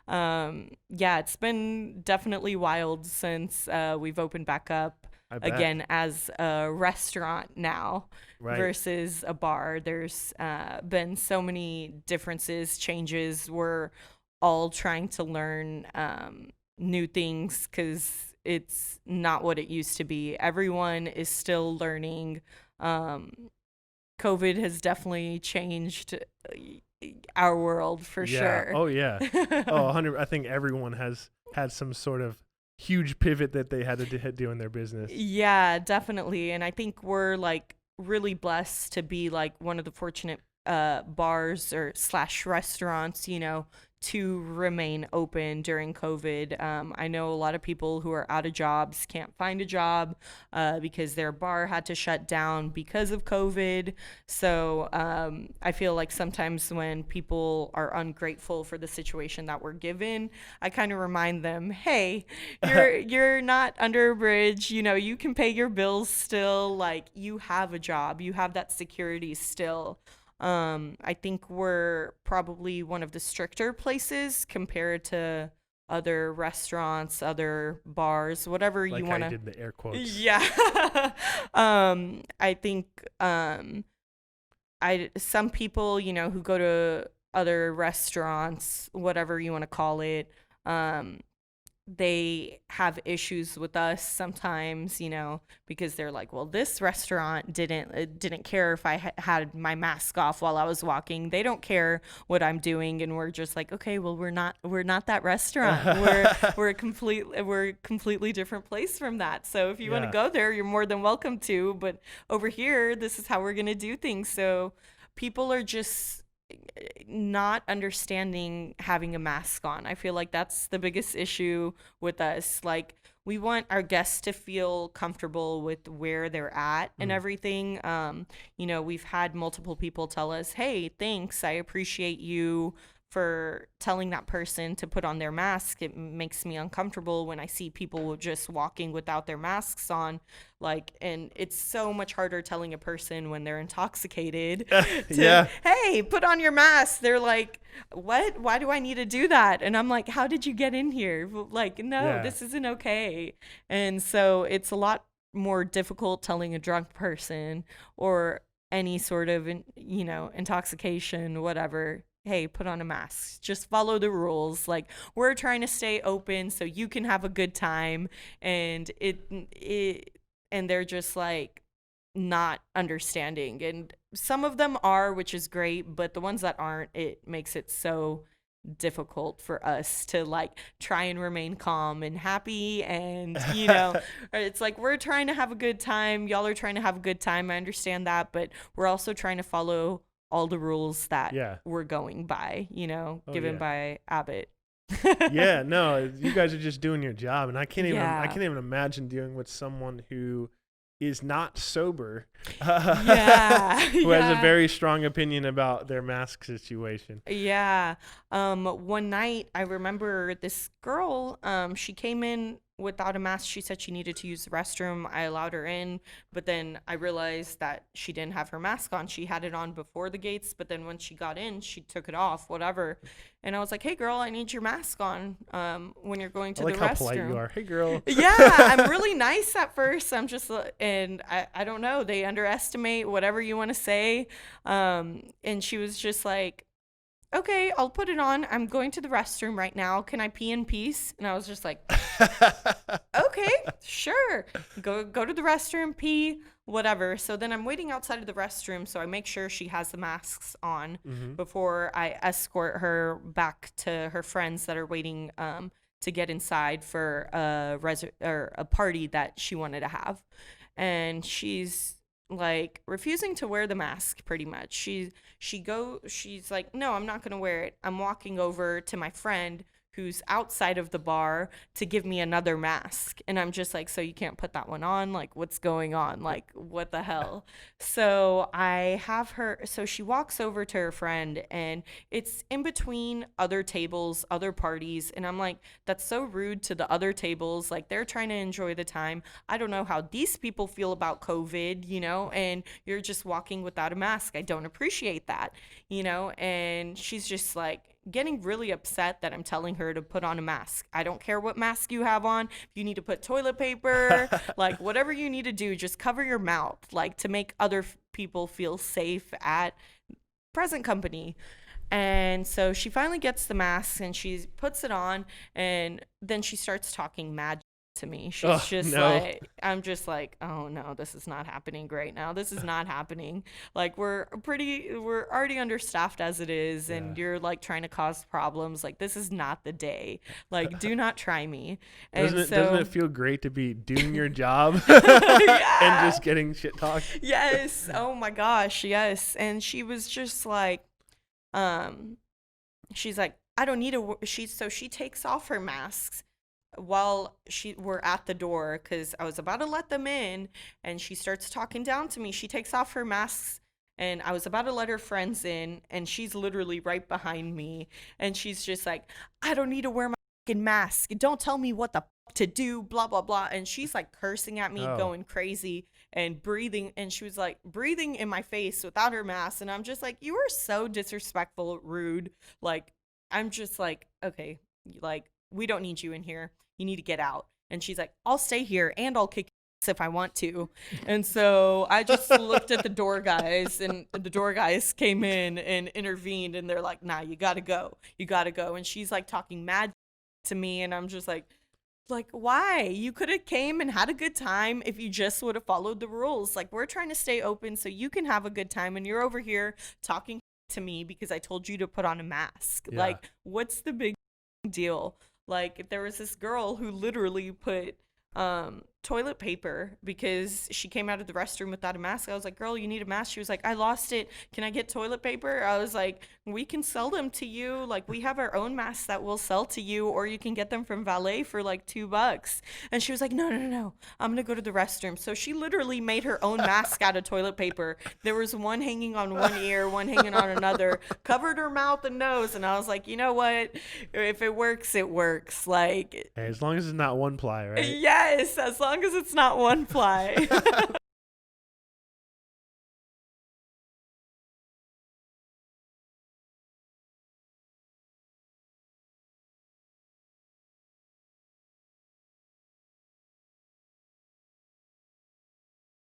Yeah, it's been definitely wild since we've opened back up I bet. again as a restaurant now Right. versus a bar. There's been so many differences, changes. We're all trying to learn new things because it's not what it used to be. Everyone is still learning. Um, COVID has definitely changed our world for Yeah. sure. Oh yeah. Oh, 100. I think everyone has had some sort of huge pivot that they had to do in their business. Yeah, definitely. And I think we're like really blessed to be like one of the fortunate bars or slash restaurants, to remain open during COVID. I know a lot of people who are out of jobs can't find a job because their bar had to shut down because of COVID. So I feel like sometimes when people are ungrateful for the situation that we're given, I kind of remind them, hey, you're not under a bridge. You can pay your bills still. Like you have a job, you have that security still. I think we're probably one of the stricter places compared to other restaurants, other bars, whatever you Like how want you to. did the air quotes. Yeah. I think I some people, who go to other restaurants, whatever you want to call it, um, they have issues with us sometimes, because they're like, well, this restaurant didn't care if I had my mask off while I was walking. They don't care what I'm doing, and we're just like, okay, well, we're not that restaurant. We're a completely different place from that. So if you want to Yeah. go there, you're more than welcome to. But over here, this is how we're gonna do things. So people are just not understanding having a mask on. I feel like that's the biggest issue with us. Like we want our guests to feel comfortable with where they're at and Mm. everything. We've had multiple people tell us, "Hey, thanks. I appreciate you for telling that person to put on their mask. It makes me uncomfortable when I see people just walking without their masks on." Like, and it's so much harder telling a person when they're intoxicated to, Yeah. hey, put on your mask. They're like, what? Why do I need to do that? And I'm like, how did you get in here? Like, no, Yeah. this isn't okay. And so it's a lot more difficult telling a drunk person or any sort of, intoxication, whatever. Hey, put on a mask. Just follow the rules. Like we're trying to stay open so you can have a good time, and and they're just like not understanding. And some of them are, which is great, but the ones that aren't, it makes it so difficult for us to like try and remain calm and happy. And it's like we're trying to have a good time, y'all are trying to have a good time. I understand that, but we're also trying to follow all the rules that Yeah. we're going by, Oh given yeah. by Abbott. Yeah, no, you guys are just doing your job, and I Yeah. can't even imagine dealing with someone who is not sober, Yeah. who has a Yeah. very strong opinion about their mask situation. Yeah. One night I remember this girl, she came in without a mask. She said she needed to use the restroom. I allowed her in, but then I realized that she didn't have her mask on. She had it on before the gates, but then when she got in, she took it off, whatever. And I was like, "Hey girl, I need your mask on when you're going I to the like how polite you restroom." are. Hey, girl. Yeah, I'm really nice at first. I'm just, and I don't know, they underestimate whatever you want to say. And she was just like, okay, I'll put it on. I'm going to the restroom right now. Can I pee in peace? And I was just like, okay, sure. Go to the restroom, pee, whatever. So then I'm waiting outside of the restroom, so I make sure she has the masks on Hmm. before I escort her back to her friends that are waiting to get inside for or a party that she wanted to have. And she's like refusing to wear the mask pretty much. She's like, "No, I'm not going to wear it. I'm walking over to my friend who's outside of the bar to give me another mask." And I'm just like, "So you can't put that one on? Like what's going on? Like what the hell?" So I have her, so she walks over to her friend, and it's in between other tables, other parties, and I'm like, that's so rude to the other tables. Like they're trying to enjoy the time. I don't know how these people feel about COVID, and you're just walking without a mask. I don't appreciate that, And she's just like getting really upset that I'm telling her to put on a mask. I don't care what mask you have on. If you need to put toilet paper, like whatever you need to do, just cover your mouth, like to make other people feel safe at present company. And so she finally gets the mask and she puts it on, and then she starts talking mad to me. She's like, I'm just like, oh no, this is not happening right now. This is not happening. Like we're already understaffed as it is, and you're like trying to cause problems. Like this is not the day. Like do not try me. And doesn't it feel great to be doing your job and just getting shit talked? Yes. Oh my gosh. Yes. And she was just like, she's like, I don't need so she takes off her masks while we're at the door, because I was about to let them in, and she starts talking down to me. She takes off her masks, and I was about to let her friends in, and she's literally right behind me, and she's just like, I don't need to wear my fucking mask. Don't tell me what the fuck to do, blah blah blah. And she's like cursing at me, going crazy and breathing, and she was like breathing in my face without her mask, and I'm just like, you are so disrespectful, rude. Like I'm just like, okay, like we don't need you in here. You need to get out. And she's like, I'll stay here and I'll kick ass if I want to. And so I just looked at the door guys, and the door guys came in and intervened, and they're like, nah, you gotta go. You gotta go. And she's like talking mad to me, and I'm just like, why? You could have came and had a good time if you just would have followed the rules. Like, we're trying to stay open so you can have a good time, and you're over here talking to me because I told you to put on a mask. Yeah. Like, what's the big deal? Like, if there was this girl who literally put toilet paper because she came out of the restroom without a mask. I was like, girl, you need a mask. She was like, I lost it. Can I get toilet paper? I was like, we can sell them to you. Like, we have our own masks that we'll sell to you, or you can get them from Valet for like $2. And she was like, no, I'm gonna go to the restroom. So she literally made her own mask out of toilet paper. There was one hanging on one ear, one hanging on another, covered her mouth and nose. And I was like, you know what, if it works, it works. Like, hey, as long as it's not one ply, right? Yes, as long as it's not one ply.